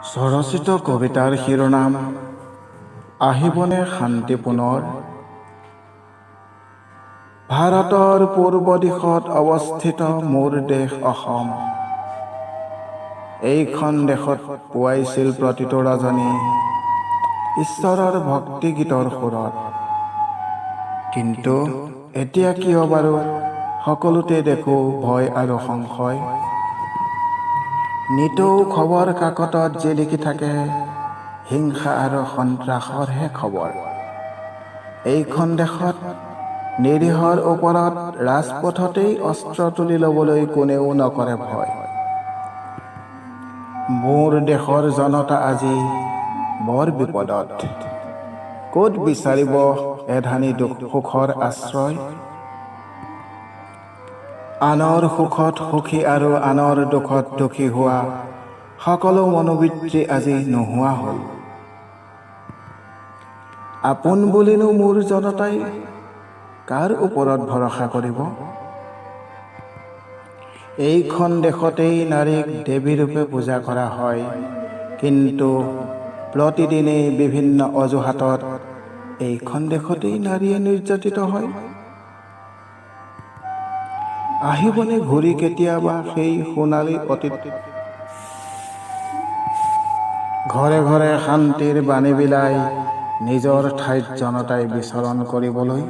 স্বৰচিত কবিতাৰ শিৰোনাম আহিবনে শান্তি পুনৰ। ভাৰতৰ পূৰ্ব দিশত অৱস্থিত মোৰ দেশ অসম। এইখন দেশত পোৱাইছিল প্ৰতিটো ৰজনী ঈশ্বৰৰ ভক্তি গীতৰ সুৰত। কিন্তু এতিয়া কিয় বাৰু সকলোতে দেখোঁ ভয় আৰু সংশয়। নিতৌ খবৰ কাকতত যি লিখি থাকে হিংসা আৰু সন্ত্ৰাসৰহে খবৰ। এইখন দেশত নিৰীহৰ ওপৰত ৰাজপথতেই অস্ত্ৰ তুলি ল'বলৈ কোনেও নকৰে ভয়। মোৰ দেশৰ জনতা আজি বৰ বিপদত, ক'ত বিচাৰিব এধানি সুখৰ আশ্ৰয়। আনৰ সুখত সুখী আৰু আনৰ দুখত দুখী হোৱা সকলো মনোবৃত্তি আজি নোহোৱা হ'ল। আপোন বুলিনো মোৰ জনতাই কাৰ ওপৰত ভৰসা কৰিব। এইখন দেশতেই নাৰীক দেৱীৰূপে পূজা কৰা হয়, কিন্তু প্ৰতিদিনেই বিভিন্ন অজুহাতত এইখন দেশতেই নাৰীয়ে নিৰ্যাতিত হয়। আহিবনে ঘূৰি কেতিয়াবা সেই সোণালী অতীত, ঘৰে ঘৰে শান্তিৰ বাণী বিলাই নিজৰ ঠাইত জনতাই বিচৰণ কৰিবলৈ।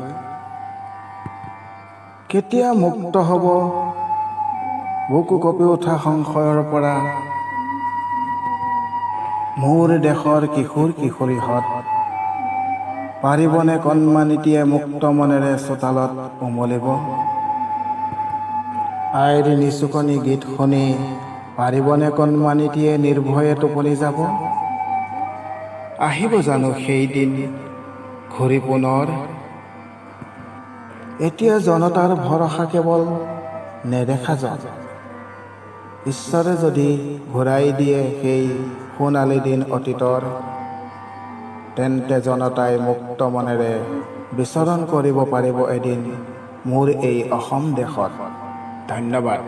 কেতিয়া মুক্ত হ'ব বুকু কঁপি উঠা সংশয়ৰ পৰা মোৰ দেশৰ কিশোৰ কিশোৰীহঁত। পাৰিবনে কণমানিটিয়ে মুক্ত মনেৰে চোতালত উমলিব। আইৰ নিচুকনি গীত শুনি পাৰিবনে কণমানিটিয়ে নিৰ্ভয়ে টোপনি যাব। আহিব জানো সেই দিন ঘূৰি পুনৰ। এতিয়া জনতাৰ ভৰসা কেৱল নেদেখা জন। ঈশ্বৰে যদি ঘূৰাই দিয়ে সেই সোণালী দিন অতীতৰ, তেন্তে জনতাই মুক্ত মনেৰে বিচৰণ কৰিব পাৰিব এদিন মোৰ এই অসম দেশত। ধন্যবাদ।